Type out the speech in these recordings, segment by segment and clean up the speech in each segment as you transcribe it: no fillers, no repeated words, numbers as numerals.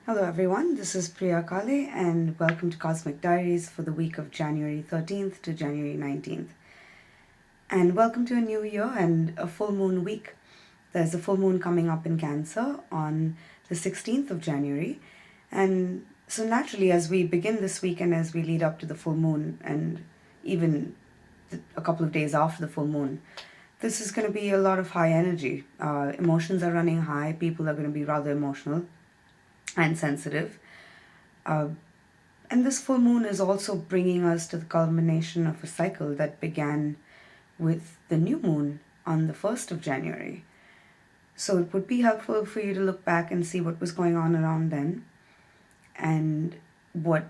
Hello everyone, this is Priya Kale and welcome to Cosmic Diaries for the week of January 13th to January 19th. And welcome to a new year and a full moon week. There's a full moon coming up in Cancer on the 16th of January. And so naturally, as we begin this week and as we lead up to the full moon and even a couple of days after the full moon, this is going to be a lot of high energy. Emotions are running high, people are going to be rather emotional and sensitive. And this full moon is also bringing us to the culmination of a cycle that began with the new moon on the 1st of January. So it would be helpful for you to look back and see what was going on around then and what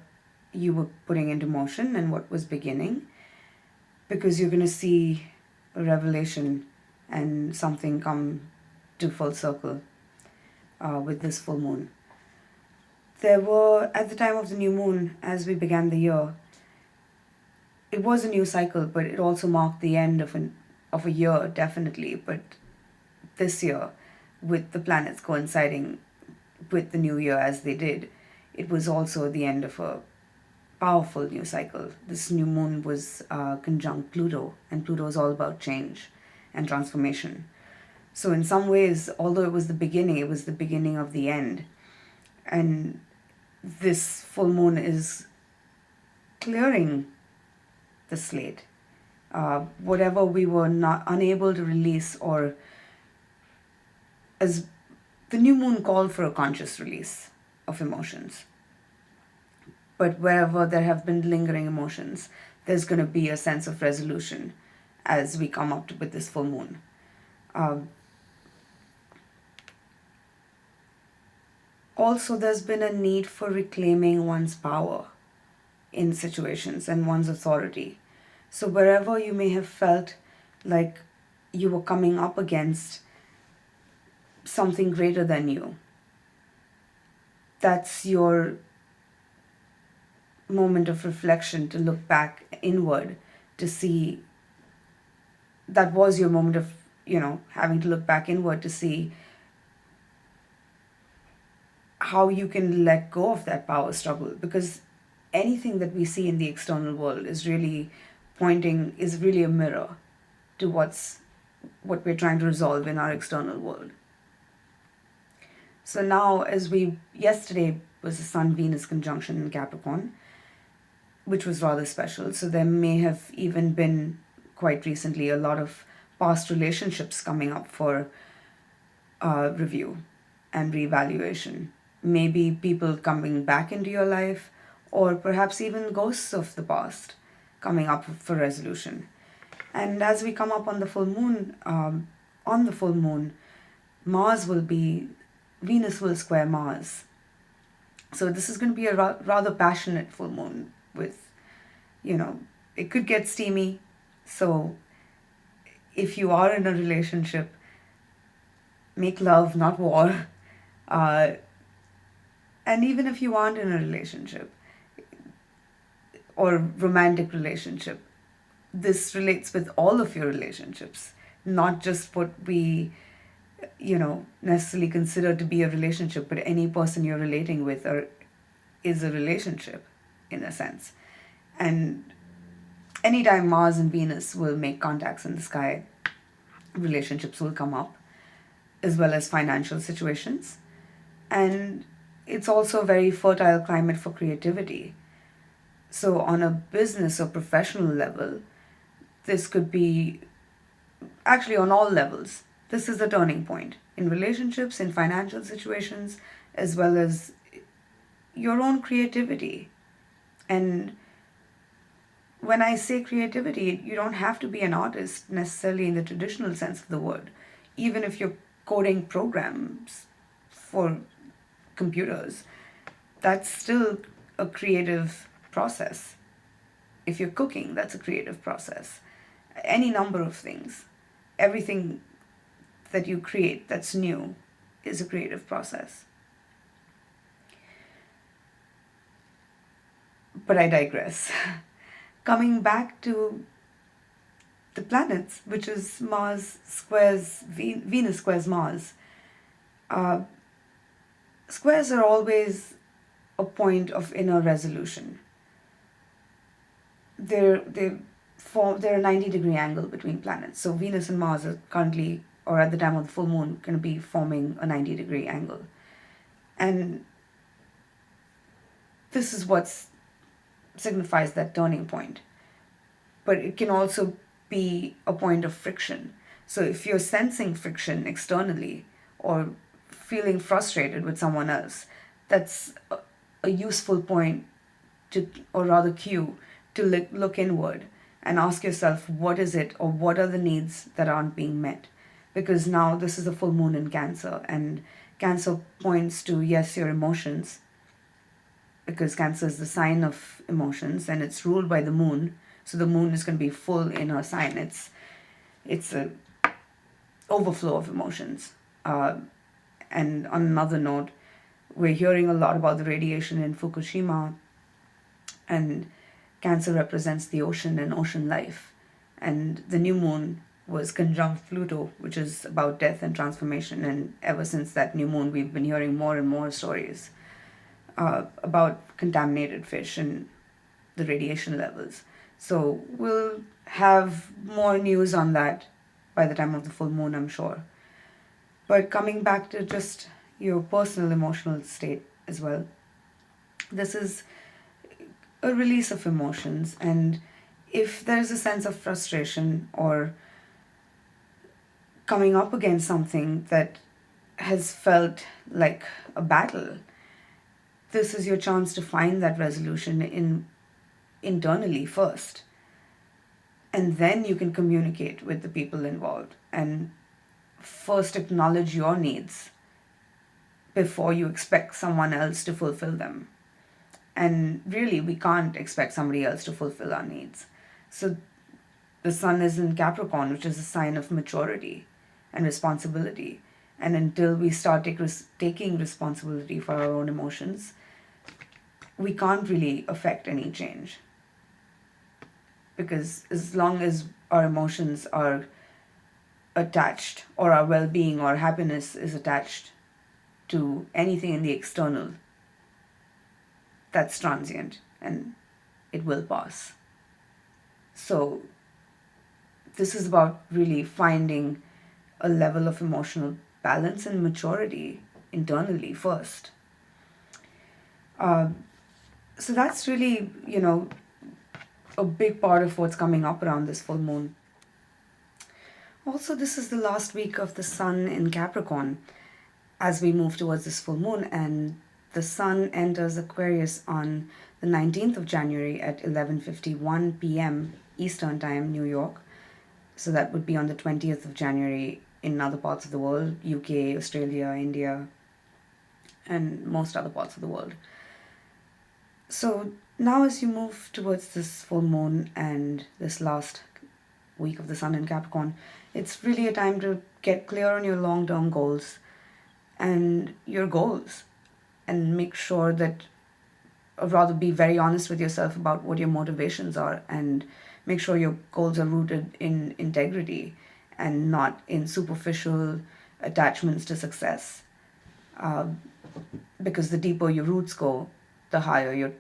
you were putting into motion and what was beginning, because you're going to see a revelation and something come to full circle with this full moon. There were, at the time of the new moon, as we began the year, it was a new cycle, but it also marked the end of a year, definitely. But this year, with the planets coinciding with the new year as they did, it was also the end of a powerful new cycle. This new moon was conjunct Pluto, and Pluto is all about change and transformation. So in some ways, although it was the beginning of the end. And this full moon is clearing the slate. Whatever we were not unable to release, or as the new moon called for a conscious release of emotions. But wherever there have been lingering emotions, there's going to be a sense of resolution as we come up with this full moon. Also, there's been a need for reclaiming one's power in situations and one's authority. So wherever you may have felt like you were coming up against something greater than you, that's your moment of reflection, to look back inward, to see that was your moment of, having to look back inward to see how you can let go of that power struggle, because anything that we see in the external world is really a mirror to what we're trying to resolve in our external world. So now, yesterday was the Sun-Venus conjunction in Capricorn, which was rather special. So there may have even been, quite recently, a lot of past relationships coming up for review and reevaluation. Maybe people coming back into your life, or perhaps even ghosts of the past coming up for resolution. And as we come up on the full moon, Venus will square Mars. So this is going to be a rather passionate full moon with, it could get steamy. So if you are in a relationship, make love, not war. And even if you aren't in a relationship or romantic relationship, this relates with all of your relationships, not just what we, necessarily consider to be a relationship, but any person you're relating with is a relationship in a sense. And anytime Mars and Venus will make contacts in the sky, relationships will come up, as well as financial situations. And it's also a very fertile climate for creativity. So on a business or professional level, this could be, actually on all levels, this is the turning point in relationships, in financial situations, as well as your own creativity. And when I say creativity, you don't have to be an artist necessarily in the traditional sense of the word. Even if you're coding programs for computers, that's still a creative process. If you're cooking, that's a creative process. Any number of things. Everything that you create that's new is a creative process. But I digress. Coming back to the planets, which is Venus squares Mars. Squares are always a point of inner resolution. They're a 90-degree angle between planets. So Venus and Mars are currently, or at the time of the full moon, going to be forming a 90-degree angle. And this is what signifies that turning point. But it can also be a point of friction. So if you're sensing friction externally or feeling frustrated with someone else, that's a useful point to, or rather cue, to look inward and ask yourself, what is it, or what are the needs that aren't being met? Because now this is a full moon in Cancer, and Cancer points to, yes, your emotions, because Cancer is the sign of emotions and it's ruled by the moon. So the moon is going to be full in her sign. It's a overflow of emotions. And on another note, we're hearing a lot about the radiation in Fukushima, and Cancer represents the ocean and ocean life. And the new moon was conjunct Pluto, which is about death and transformation. And ever since that new moon, we've been hearing more and more stories about contaminated fish and the radiation levels. So we'll have more news on that by the time of the full moon, I'm sure. But coming back to just your personal emotional state as well, this is a release of emotions. And if there's a sense of frustration or coming up against something that has felt like a battle, this is your chance to find that resolution internally first. And then you can communicate with the people involved and first acknowledge your needs before you expect someone else to fulfill them. And really, we can't expect somebody else to fulfill our needs. So the sun is in Capricorn, which is a sign of maturity and responsibility. And until we start taking responsibility for our own emotions, we can't really affect any change. Because as long as our emotions are attached, or our well-being or happiness is attached to anything in the external, that's transient and it will pass. So this is about really finding a level of emotional balance and maturity internally first. So that's really, a big part of what's coming up around this full moon. Also, this is the last week of the sun in Capricorn as we move towards this full moon, and the sun enters Aquarius on the 19th of January at 11:51 p.m. Eastern Time, New York. So that would be on the 20th of January in other parts of the world, UK, Australia, India, and most other parts of the world. So now as you move towards this full moon and this last week of the sun in Capricorn, it's really a time to get clear on your long-term goals and your goals, and make sure that, or rather be very honest with yourself about what your motivations are, and make sure your goals are rooted in integrity and not in superficial attachments to success. Because the deeper your roots go, the higher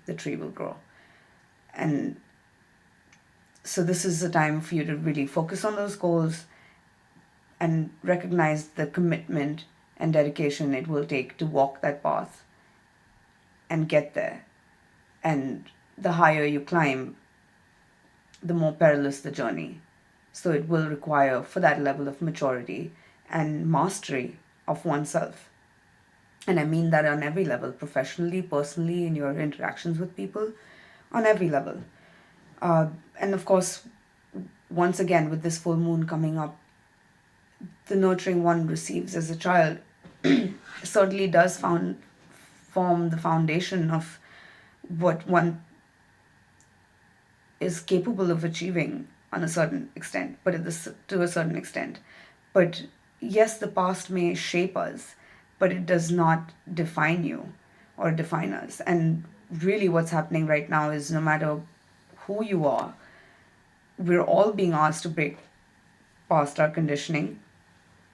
the tree will grow. And so this is a time for you to really focus on those goals and recognize the commitment and dedication it will take to walk that path and get there. And the higher you climb, the more perilous the journey. So it will require for that level of maturity and mastery of oneself. And I mean that on every level, professionally, personally, in your interactions with people, on every level. And of course, once again, with this full moon coming up, the nurturing one receives as a child certainly does form the foundation of what one is capable of achieving on a certain extent, but to a certain extent. But yes, the past may shape us, but it does not define you or define us. And really what's happening right now is, no matter who you are, we're all being asked to break past our conditioning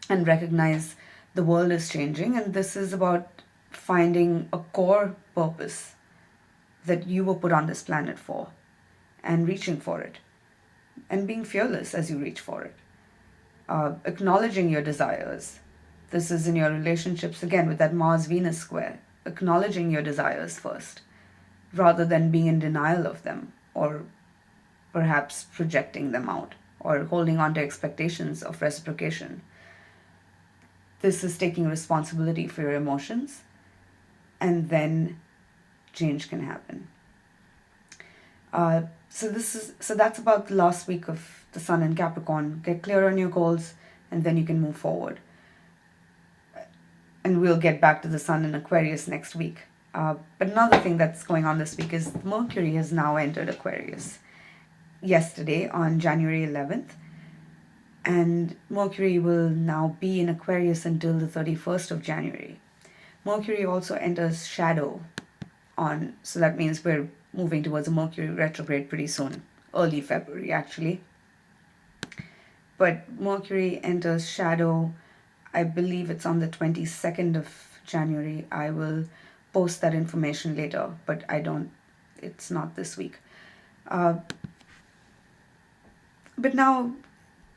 and recognize The world is changing, and this is about finding a core purpose that you were put on this planet for and reaching for it and being fearless as you reach for it. Acknowledging your desires. This is in your relationships again with that Mars Venus square. Acknowledging your desires first rather than being in denial of them or perhaps projecting them out or holding on to expectations of reciprocation. This is taking responsibility for your emotions, and then change can happen. So that's about the last week of the Sun in Capricorn. Get clear on your goals, and then you can move forward. And we'll get back to the Sun in Aquarius next week. But another thing that's going on this week is Mercury has now entered Aquarius yesterday on January 11th. And Mercury will now be in Aquarius until the 31st of January. Mercury also enters shadow so that means we're moving towards a Mercury retrograde pretty soon, early February actually. But Mercury enters shadow, I believe it's on the 22nd of January. I will post that information later, but it's not this week. But now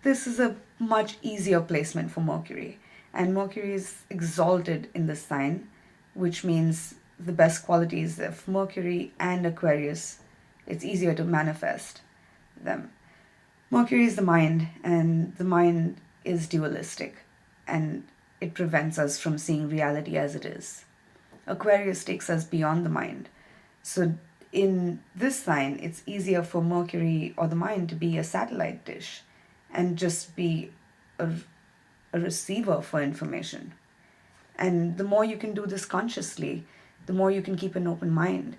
this is a much easier placement for Mercury. And Mercury is exalted in this sign, which means the best qualities of Mercury and Aquarius, it's easier to manifest them. Mercury is the mind, and the mind is dualistic, and it prevents us from seeing reality as it is. Aquarius takes us beyond the mind. So in this sign, it's easier for Mercury or the mind to be a satellite dish and just be a receiver for information. And the more you can do this consciously, the more you can keep an open mind,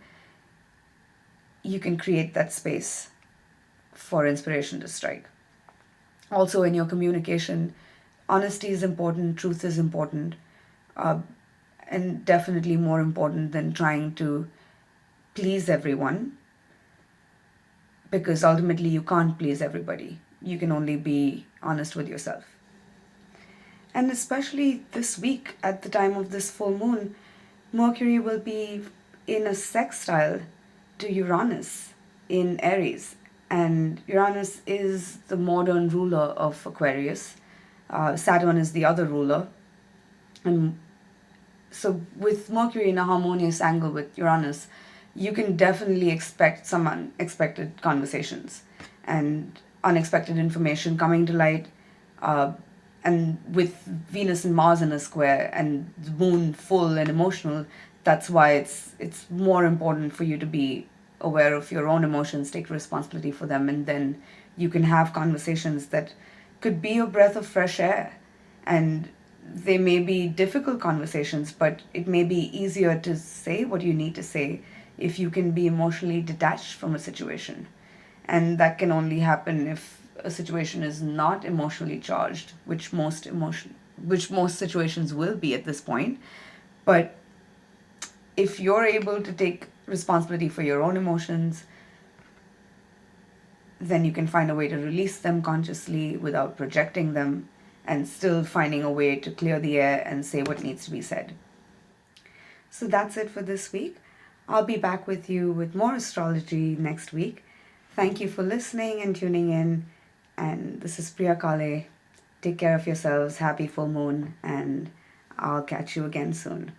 you can create that space for inspiration to strike. Also, in your communication, honesty is important, truth is important, and definitely more important than trying to please everyone, because ultimately you can't please everybody. You can only be honest with yourself. And especially this week, at the time of this full moon, Mercury will be in a sextile to Uranus in Aries. And Uranus is the modern ruler of Aquarius. Saturn is the other ruler. And so with Mercury in a harmonious angle with Uranus, you can definitely expect some unexpected conversations and unexpected information coming to light. And with Venus and Mars in a square and the moon full and emotional, that's why it's more important for you to be aware of your own emotions, take responsibility for them, and then you can have conversations that could be a breath of fresh air. And they may be difficult conversations, but it may be easier to say what you need to say if you can be emotionally detached from a situation. And that can only happen if a situation is not emotionally charged, which most situations will be at this point. But if you're able to take responsibility for your own emotions, then you can find a way to release them consciously without projecting them, and still finding a way to clear the air and say what needs to be said. So that's it for this week. I'll be back with you with more astrology next week. Thank you for listening and tuning in. And this is Priya Kale. Take care of yourselves. Happy full moon. And I'll catch you again soon.